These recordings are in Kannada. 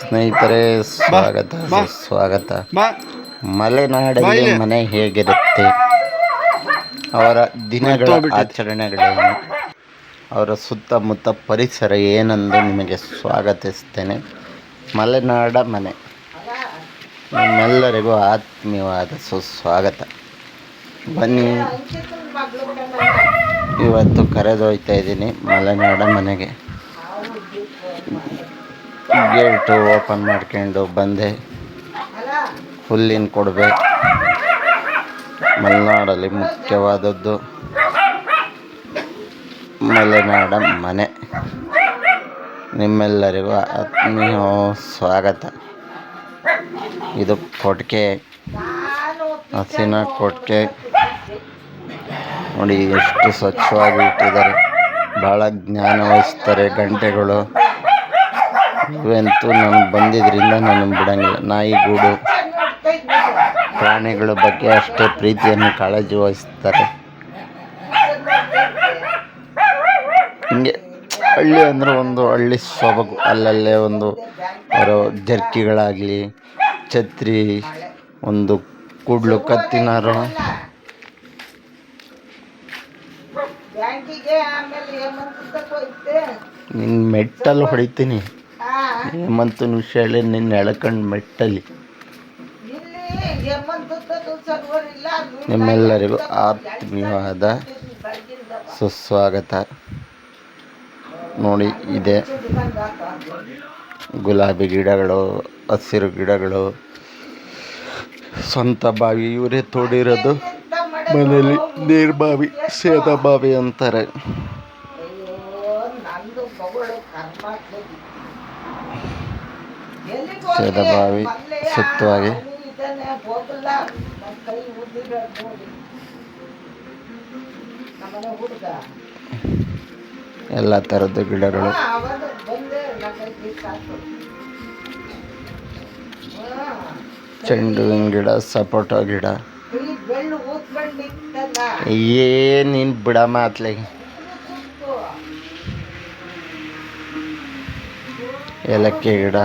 ಸ್ನೇಹಿತರೆ, ಸ್ವಾಗತ ಸುಸ್ವಾಗತ. ಮಲೆನಾಡಲ್ಲಿ ಮನೆ ಹೇಗಿರುತ್ತೆ, ಅವರ ದಿನಗಳ ಆಚರಣೆಗಳೇನು, ಅವರ ಸುತ್ತಮುತ್ತ ಪರಿಸರ ಏನೆಂದು ನಿಮಗೆ ಸ್ವಾಗತಿಸ್ತೇನೆ. ಮಲೆನಾಡ ಮನೆ ನಿಮ್ಮೆಲ್ಲರಿಗೂ ಆತ್ಮೀಯವಾದ ಸುಸ್ವಾಗತ. ಬನ್ನಿ, ಇವತ್ತು ಕರೆದೊಯ್ತಾ ಇದ್ದೀನಿ ಮಲೆನಾಡ ಮನೆಗೆ. ಗೇಟು ಓಪನ್ ಮಾಡ್ಕೊಂಡು ಬಂದೆ. ಹುಲ್ಲಿನ ಕೊಡವೆ ಮಲೆನಾಡಲ್ಲಿ ಮುಖ್ಯವಾದದ್ದು. ಮಲೆನಾಡ ಮನೆ ನಿಮ್ಮೆಲ್ಲರಿಗೂ ಆತ್ಮೀಯ ಸ್ವಾಗತ. ಇದು ಕೊಟ್ಟಿಗೆ, ಹಸಿನ ಕೊಟ್ಟಿಗೆ ನೋಡಿ, ಎಷ್ಟು ಸ್ವಚ್ಛವಾಗಿ ಇಟ್ಟಿದ್ದಾರೆ. ಭಾಳ ಜ್ಞಾನ ವಹಿಸ್ತಾರೆ. ಗಂಟೆಗಳು ಇವಂತೂ ನಾನು ಬಂದಿದ್ದರಿಂದ ನಾನು ಬಿಡಂಗಿಲ್ಲ. ನಾಯಿಗೂಡು, ಪ್ರಾಣಿಗಳ ಬಗ್ಗೆ ಅಷ್ಟೇ ಪ್ರೀತಿಯನ್ನು ಕಾಳಜಿ ವಹಿಸ್ತಾರೆ. ಹಿಂಗೆ ಹಳ್ಳಿ ಅಂದರೆ ಒಂದು ಹಳ್ಳಿ ಸೊಬಗು. ಅಲ್ಲಲ್ಲೇ ಒಂದು ಅವರ ಜರ್ಕಿಗಳಾಗಲಿ, ಛತ್ರಿ, ಒಂದು ಕೂಡ್ಲು ಕತ್ತಿನಾರು, ನಿನ್ನ ಮೆಟ್ಟಲ್ಲಿ ಹೊಡಿತೀನಿ. ಹೇಮಂತನ ವಿಷಯ ಹೇಳಿ ನಿನ್ನ ಎಳ್ಕಂಡು ಮೆಟ್ಟಲ್ಲಿ. ನಿಮ್ಮೆಲ್ಲರಿಗೂ ಆತ್ಮೀಯವಾದ ಸುಸ್ವಾಗತ. ನೋಡಿ, ಇದೆ ಗುಲಾಬಿ ಗಿಡಗಳು, ಹಸಿರು ಗಿಡಗಳು, ಸ್ವಂತ ಬಾವಿ. ಇವರೇ ತೋಡಿರೋದು. ಮನೇಲಿ ನೀರು ಬಾವಿ, ಸೇದ ಬಾವಿ ಅಂತಾರೆ. ಸೇದ ಬಾವಿ ಸುತ್ತವಾಗಿ ಎಲ್ಲ ಥರದ್ದು ಗಿಡಗಳು. ಚೆಂಡು ಹೂವಿನ ಗಿಡ, ಸಪೋಟ ಗಿಡ. ನೀನು ಬಿಡ ಮಾತ್ಲೆ. ಏಲಕ್ಕಿ ಗಿಡ,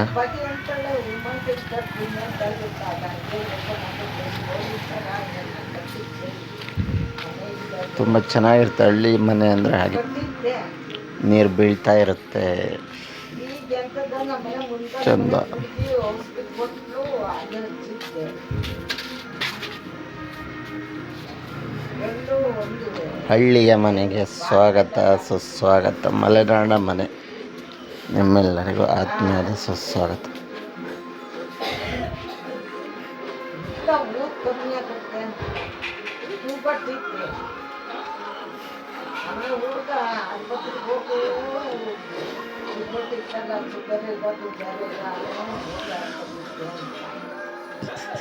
ತುಂಬ ಚೆನ್ನಾಗಿರುತ್ತೆ. ಹಳ್ಳಿ ಮನೆ ಅಂದರೆ ಹಾಗೆ, ನೀರು ಬೀಳ್ತಾ ಇರುತ್ತೆ, ಚಂದ. ಹಳ್ಳಿಯ ಮನೆಗೆ ಸ್ವಾಗತ ಸುಸ್ವಾಗತ. ಮಲೆನಾಡ ಮನೆ ನಿಮ್ಮೆಲ್ಲರಿಗೂ ಆತ್ಮೀಯದ ಸುಸ್ವಾಗತ.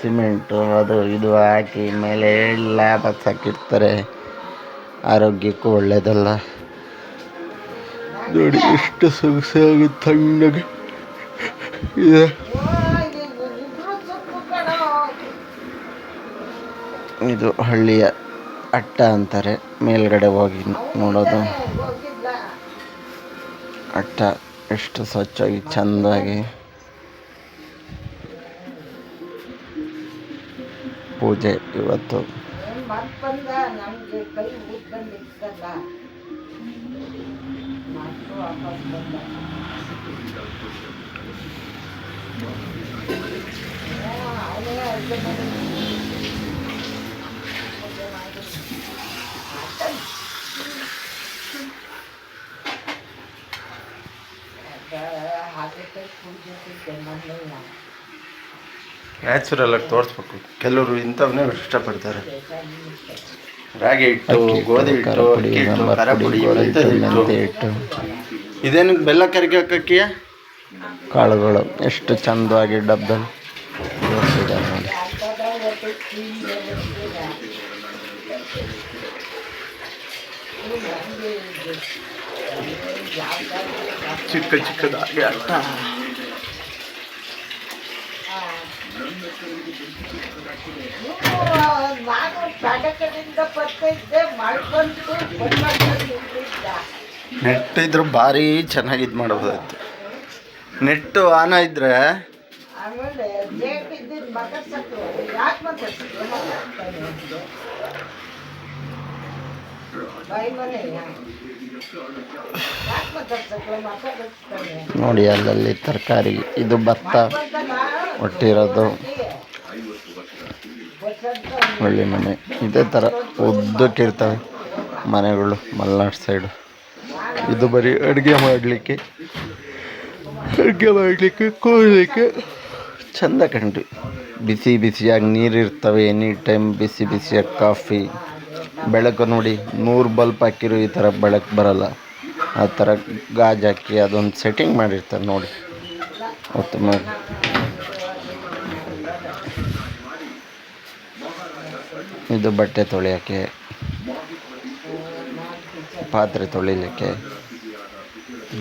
ಸಿಮೆಂಟು ಅದು ಇದು ಹಾಕಿ ಮೇಲೆ ಲ್ಯಾಬ್ ಹಾಕಿರ್ತಾರೆ. ಆರೋಗ್ಯಕ್ಕೂ ಒಳ್ಳೆಯದಲ್ಲ. ನೋಡಿ ಎಷ್ಟು ಸೊಗಸಾಗಿ ತಣ್ಣಗೆ ಇದೆ. ಇದು ಹಳ್ಳಿಯ ಅಟ್ಟ ಅಂತಾರೆ. ಮೇಲ್ಗಡೆ ಹೋಗಿ ನೋಡೋದು ಅಟ್ಟ. ಎಷ್ಟು ಸ್ವಚ್ಛವಾಗಿ ಚೆಂದಾಗಿ ಪೂಜೆ ಇವತ್ತು. ನ್ಯಾಚುರಲ್ ಆಗಿ ತೋರಿಸ್ಬೇಕು. ಕೆಲವರು ಇಂಥವನ್ನೇ ಇಷ್ಟಪಡ್ತಾರೆ. ರಾಗಿ ಹಿಟ್ಟು, ಗೋಧಿ ಹಿಟ್ಟು, ಅಕ್ಕಿ ಹಿಟ್ಟು, ಖಾರ ಪುಡಿ, ಮೆಂತೆ ಹಿಟ್ಟು. ಇದೇನಕ್ಕೆ ಬೆಲ್ಲ ಕರಗಿ ಹಾಕಕ್ಕಿಯ ಕಾಳುಗಳು ಎಷ್ಟು ಚಂದವಾಗಿ ಡಬ್ಬದಲ್ಲಿ ತೋರಿಸಿದ್ದಾರೆ ನೋಡಿ. ಚಿಕ್ಕ ಚಿಕ್ಕದಾಗಿ ಅರ್ಥ. ನೆಟ್ಟಿದ್ರು ಭಾರಿ ಚೆನ್ನಾಗಿ ಇದು ಮಾಡಬಹುದಾಯ್ತು. ನೆಟ್ಟು ಆನ ಇದ್ರೆ ನೋಡಿ ಅಲ್ಲಲ್ಲಿ ತರಕಾರಿ, ಇದು ಭತ್ತ ಒಟ್ಟಿರೋದು ಹಳ್ಳಿ ಮನೆ. ಇದೇ ಥರ ಉದ್ದಕ್ಕಿರ್ತವೆ ಮನೆಗಳು ಮಲೆನಾಡು ಸೈಡು. ಇದು ಬರೀ ಅಡುಗೆ ಮಾಡಲಿಕ್ಕೆ ಕೂಡಲಿಕ್ಕೆ ಚೆಂದ ಕಣ್ರಿ. ಬಿಸಿ ಬಿಸಿಯಾಗಿ ನೀರಿರ್ತವೆ, ಎನಿ ಟೈಮ್ ಬಿಸಿ ಬಿಸಿಯಾಗಿ ಕಾಫಿ. ಬೆಳಕು ನೋಡಿ 100 ಬಲ್ಪ್ ಹಾಕಿರೋ ಈ ಥರ ಬೆಳಕು ಬರಲ್ಲ. ಆ ಥರ ಗಾಜು ಹಾಕಿ ಅದೊಂದು ಸೆಟ್ಟಿಂಗ್ ಮಾಡಿರ್ತಾರೆ ನೋಡಿ. ಉತ್ತಮ. ಇದು ಬಟ್ಟೆ ತೊಳೆಯೋಕ್ಕೆ, ಪಾತ್ರೆ ತೊಳಿಲಿಕ್ಕೆ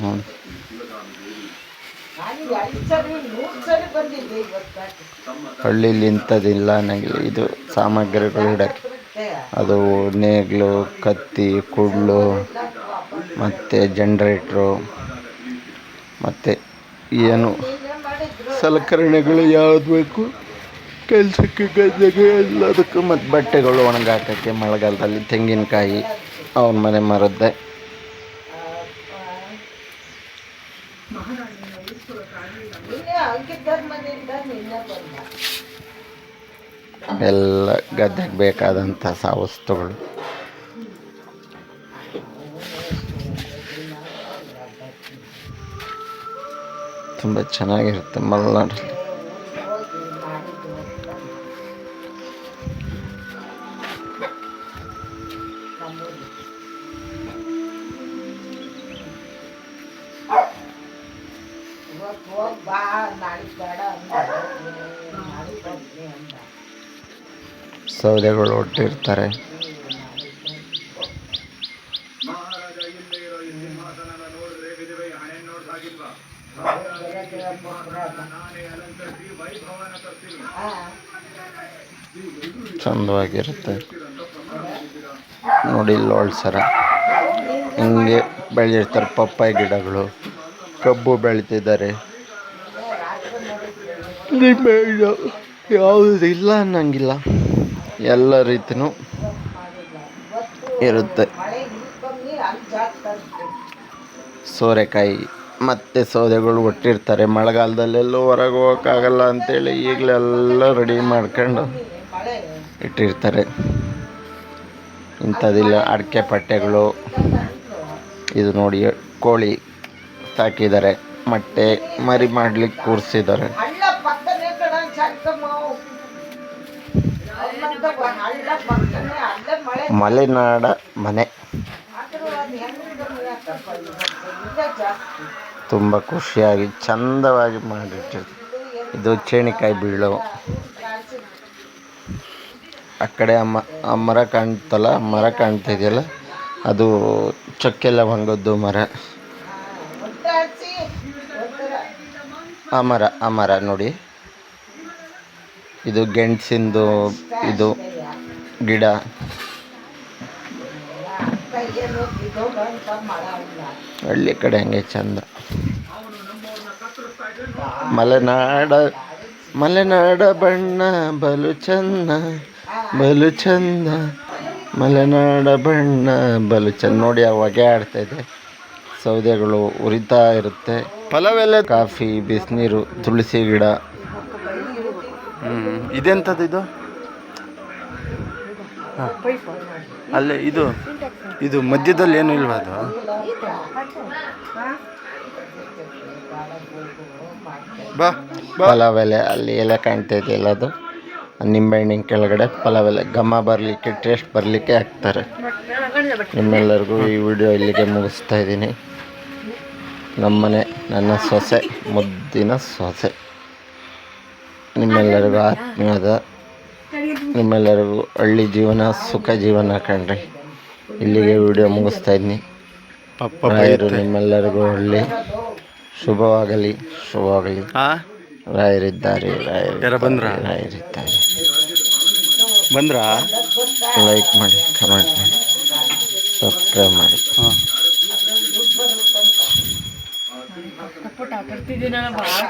ನೋಡಿ. ಹಳ್ಳಿಲಿ ಇಂಥದ್ದಿಲ್ಲ ನನಗೆ. ಇದು ಸಾಮಗ್ರಿಗಳು ಇಡೋಕ್ಕೆ, ಅದು ನೇಗಿಲು, ಕತ್ತಿ, ಕುಡ್ಲು, ಮತ್ತು ಜನ್ರೇಟ್ರು, ಮತ್ತು ಏನು ಸಲಕರಣೆಗಳು ಯಾವ್ದು ಬೇಕು ಕೆಲಸಕ್ಕೆ ಗದ್ದೆಗೆ ಎಲ್ಲದಕ್ಕೂ. ಮತ್ತು ಬಟ್ಟೆಗಳು ಒಣಗಾಕೋಕ್ಕೆ ಮಳೆಗಾಲದಲ್ಲಿ ತೆಂಗಿನಕಾಯಿ ಅವ್ರ ಮನೆ ಮರದ್ದೆ. ಎಲ್ಲ ಗದ್ದೆಗೆ ಬೇಕಾದಂಥ ವಸ್ತುಗಳು. ತುಂಬ ಚೆನ್ನಾಗಿರುತ್ತೆ ಮಲೆನಾಡಲ್ಲಿ. ಸೌದೆಗಳು ಒಟ್ಟಿರ್ತಾರೆ. ಚಂದವಾಗಿರುತ್ತೆ ನೋಡಿ. ಲೋಳ್ಸರ ಹಿಂಗೆ ಬೆಳೆದಿರ್ತಾರೆ. ಪಪ್ಪಾಯಿ ಗಿಡಗಳು, ಕಬ್ಬು ಬೆಳೀತಿದ್ದಾರೆ. ನಿಂಬೆ ಗಿಡ ಯಾವುದು ಇಲ್ಲ ಅನ್ನಂಗಿಲ್ಲ, ಎಲ್ಲ ರೀತಿಯೂ ಇರುತ್ತೆ. ಸೋರೆಕಾಯಿ ಮತ್ತು ಸೌದೆಗಳು ಒಟ್ಟಿರ್ತಾರೆ. ಮಳೆಗಾಲದಲ್ಲೆಲ್ಲೂ ಹೊರಗೆ ಹೋಗೋಕ್ಕಾಗಲ್ಲ ಅಂಥೇಳಿ ಈಗಲೆಲ್ಲ ರೆಡಿ ಮಾಡ್ಕೊಂಡು ಇಟ್ಟಿರ್ತಾರೆ. ಇಂಥದ್ದಿಲ್ಲ. ಅಡಿಕೆ ಪಟ್ಟೆಗಳು. ಇದು ನೋಡಿ ಕೋಳಿ ಸಾಕಿದ್ದಾರೆ, ಮೊಟ್ಟೆ ಮರಿ ಮಾಡಲಿಕ್ಕೆ ಕೂರಿಸಿದ್ದಾರೆ. ಮಲೆನಾಡ ಮನೆ ತುಂಬ ಖುಷಿಯಾಗಿ ಚಂದವಾಗಿ ಮಾಡಿಟ್ಟಿರ್ತಾರೆ. ಇದು ಚೇಣಿಕಾಯಿ ಬೀಳು. ಆ ಕಡೆ ಆ ಮರ ಕಾಣ್ತಲ್ಲ, ಮರ ಕಾಣ್ತಿದೆಯಲ್ಲ, ಅದು ಚಕ್ಕೆ ಲವಂಗದ್ದು ಮರ. ಆ ಮರ ನೋಡಿ. ಇದು ಗೆಣಸಿಂದು ಇದು ಗಿಡ. ಹಳ್ಳಿ ಕಡೆ ಹಂಗೆ ಚಂದ. ಮಲೆನಾಡ ಬಣ್ಣ ಬಲು ಚಂದ, ಬಲು ಚಂದ, ಮಲೆನಾಡ ಬಣ್ಣ ಬಲು ಚಂದ. ನೋಡಿ ಆ ಹೊಗೆ ಆಡ್ತಾಯಿದೆ, ಸೌದೆಗಳು ಉರಿತಾ ಇರುತ್ತೆ. ಫಲವೆಲ್ಲ ಕಾಫಿ, ಬಿಸಿನೀರು, ತುಳಸಿ ಗಿಡ. ಇದೆಂಥದ್ದು ಇದು? ಹಾಂ, ಅಲ್ಲೇ ಇದು ಮಧ್ಯದಲ್ಲಿ ಏನು ಇಲ್ವಾ ಅದು? ಪಲಾವೆಲೆ ಅಲ್ಲಿ ಎಲೆ ಕಾಣ್ತಾಯಿದೆಯಲ್ಲ, ಅದು ನಿಂಬೆಹಣ್ಣಿನ ಕೆಳಗಡೆ ಪಲಾವೆಲೆ ಘಮ ಬರಲಿಕ್ಕೆ, ಟೇಸ್ಟ್ ಬರಲಿಕ್ಕೆ ಹಾಕ್ತಾರೆ. ನಿಮ್ಮೆಲ್ಲರಿಗೂ ಈ ವಿಡಿಯೋ ಇಲ್ಲಿಗೆ ಮುಗಿಸ್ತಾ ಇದ್ದೀನಿ. ನಮ್ಮನೆ, ನನ್ನ ಸೊಸೆ, ಮುದ್ದಿನ ಸೊಸೆ. ನಿಮ್ಮೆಲ್ಲರಿಗೂ ಆತ್ಮೀಯದ, ನಿಮ್ಮೆಲ್ಲರಿಗೂ ಹಳ್ಳಿ ಜೀವನ ಸುಖ ಜೀವನ ಕಣ್ರಿ. ಇಲ್ಲಿಗೆ ವಿಡಿಯೋ ಮುಗಿಸ್ತಾ ಇದ್ದೀನಿ. ರಾಯರು ನಿಮ್ಮೆಲ್ಲರಿಗೂ ಹಳ್ಳಿ ಶುಭವಾಗಲಿ, ಶುಭವಾಗಲಿ. ರಾಯರಿದ್ದಾರೆ, ರಾಯರಿದ್ದಾರೆ. ಲೈಕ್ ಮಾಡಿ, ಕಮೆಂಟ್ ಮಾಡಿ, ಸಬ್ಸ್ಕ್ರೈಬ್ ಮಾಡಿ. ಹೋಗ್ಬಿಟ್ಟು ಆಟ ಆಡ್ತಿದ್ದೀನಲ್ಲ ಭಾಳ.